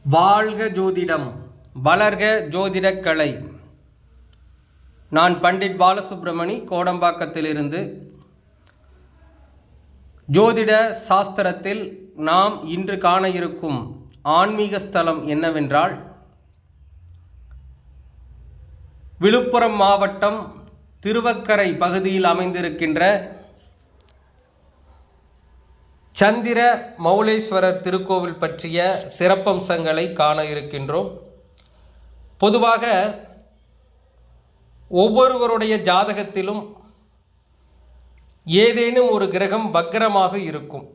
வாழ்க ஜோதிடம், வளர்க ஜோதிடக்கலை. நான் பண்டிட் பாலசுப்ரமணி, கோடம்பாக்கத்திலிருந்து. ஜோதிட சாஸ்திரத்தில் நாம் இன்று காண இருக்கும் ஆன்மீக ஸ்தலம் என்னவென்றால், விழுப்புரம் மாவட்டம் திருவக்கரை பகுதியில் அமைந்திருக்கின்ற சந்திர மௌலேஸ்வரர் திருக்கோவில் பற்றிய சிறப்பம்சங்களை காண இருக்கின்றோம். பொதுவாக ஒவ்வொருவருடைய ஜாதகத்திலும் ஏதேனும் ஒரு கிரகம் வக்ரமாக இருக்கும்.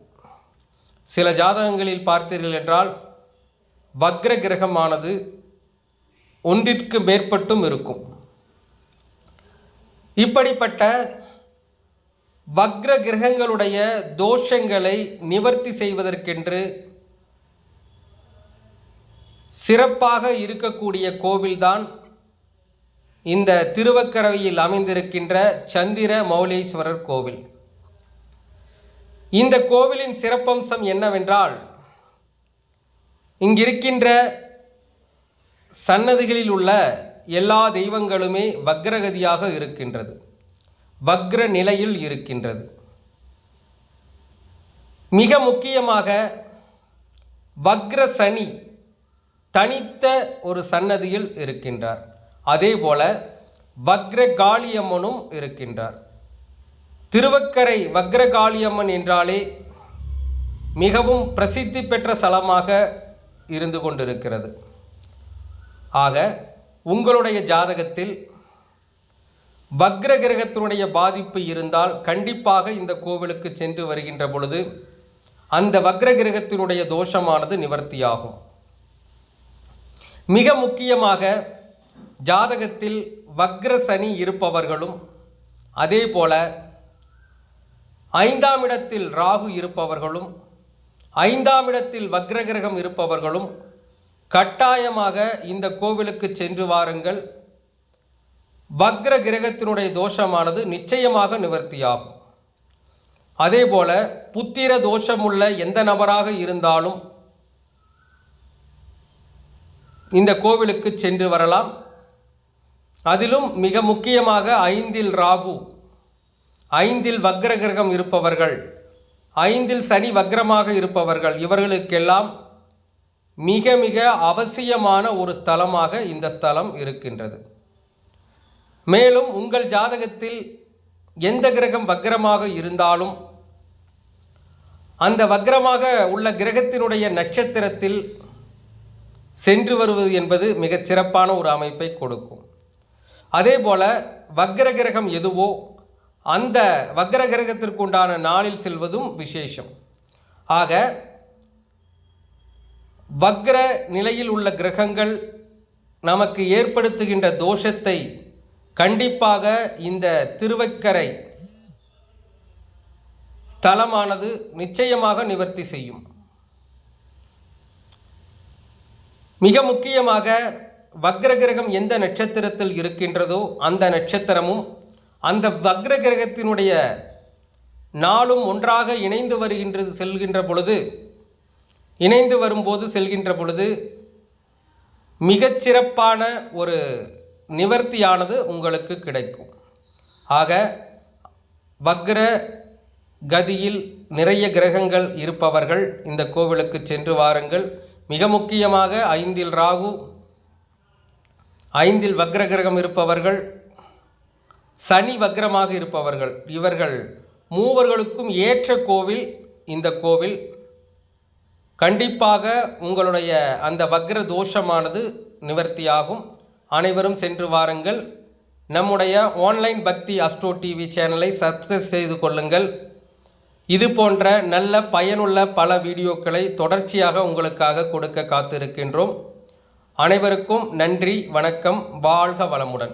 சில ஜாதகங்களில் பார்த்தீர்கள் என்றால் வக்ர கிரகமானது ஒன்றிற்கு மேற்பட்டும் இருக்கும். இப்படிப்பட்ட வக்ர கிரகங்களுடைய தோஷங்களை நிவர்த்தி செய்வதற்கென்று சிறப்பாக இருக்கக்கூடிய கோவில்தான் இந்த திருவக்கரையில் அமைந்திருக்கின்ற சந்திர மௌலேஸ்வரர் கோவில். இந்த கோவிலின் சிறப்பம்சம் என்னவென்றால், இங்கிருக்கின்ற சன்னதிகளில் உள்ள எல்லா தெய்வங்களுமே வக்ரகதியாக இருக்கின்றது, வக்ர நிலையில் இருக்கின்றது. மிக முக்கியமாக வக்ர சனி தனித்த ஒரு சன்னதியில் இருக்கின்றார். அதேபோல வக்ர காளியம்மனும் இருக்கின்றார். திருவக்கரை வக்ர காளியம்மன் என்றாலே மிகவும் பிரசித்தி பெற்ற ஸ்தலமாக இருந்து கொண்டிருக்கிறது. ஆக உங்களுடைய ஜாதகத்தில் வக்ர கிரகத்தினுடைய பாதிப்பு இருந்தால் கண்டிப்பாக இந்த கோவிலுக்கு சென்று வருகின்ற பொழுது அந்த வக்ர கிரகத்தினுடைய தோஷமானது நிவர்த்தியாகும். மிக முக்கியமாக ஜாதகத்தில் வக்ர சனி இருப்பவர்களும், அதே போல 5ஆம் இடத்தில் ராகு இருப்பவர்களும், 5ஆம் இடத்தில் வக்ர கிரகம் இருப்பவர்களும் கட்டாயமாக இந்த கோவிலுக்கு சென்று வாருங்கள். வக்ர கிரகத்தினுடைய தோஷமானது நிச்சயமாக நிவர்த்தியாகும். அதேபோல புத்திர தோஷமுள்ள எந்த நபராக இருந்தாலும் இந்த கோவிலுக்கு சென்று வரலாம். அதிலும் மிக முக்கியமாக 5இல் ராகு, 5இல் வக்ர கிரகம் இருப்பவர்கள், 5இல் சனி வக்ரமாக இருப்பவர்கள், இவர்களுக்கெல்லாம் மிக மிக அவசியமான ஒரு ஸ்தலமாக இந்த ஸ்தலம் இருக்கின்றது. மேலும் உங்கள் ஜாதகத்தில் எந்த கிரகம் வக்ரமாக இருந்தாலும் அந்த வக்ரமாக உள்ள கிரகத்தினுடைய நட்சத்திரத்தில் சென்று வருவது என்பது மிகச் சிறப்பான ஒரு அமைப்பை கொடுக்கும். அதேபோல வக்ர கிரகம் எதுவோ அந்த வக்ர கிரகத்திற்குண்டான நாளில் செல்வதும் விசேஷம். ஆக வக்ர நிலையில் உள்ள கிரகங்கள் நமக்கு ஏற்படுத்துகின்ற தோஷத்தை கண்டிப்பாக இந்த திருவக்கரை ஸ்தலமானது நிச்சயமாக நிவர்த்தி செய்யும். மிக முக்கியமாக வக்ர கிரகம் எந்த நட்சத்திரத்தில் இருக்கின்றதோ அந்த நட்சத்திரமும் அந்த வக்ர கிரகத்தினுடைய நாளும் ஒன்றாக இணைந்து வரும்போது செல்கின்ற பொழுது மிகச்சிறப்பான ஒரு நிவர்த்தியானது உங்களுக்கு கிடைக்கும். ஆக வக்ர கதியில் நிறைய கிரகங்கள் இருப்பவர்கள் இந்த கோவிலுக்கு சென்று வாருங்கள். மிக முக்கியமாக 5இல் ராகு, 5இல் வக்ர கிரகம் இருப்பவர்கள், சனி வக்ரமாக இருப்பவர்கள், இவர்கள் மூவர்களுக்கும் ஏற்ற கோவில் இந்த கோவில். கண்டிப்பாக உங்களுடைய அந்த வக்ர தோஷமானது நிவர்த்தியாகும். அனைவரும் சென்று வாருங்கள். நம்முடைய ஆன்லைன் பக்தி அஸ்ட்ரோ டிவி சேனலை சப்ஸ்கிரைப் செய்து கொள்ளுங்கள். இது போன்ற நல்ல பயனுள்ள பல வீடியோக்களை தொடர்ச்சியாக உங்களுக்காக கொடுக்க காத்திருக்கின்றோம். அனைவருக்கும் நன்றி, வணக்கம், வாழ்க வளமுடன்.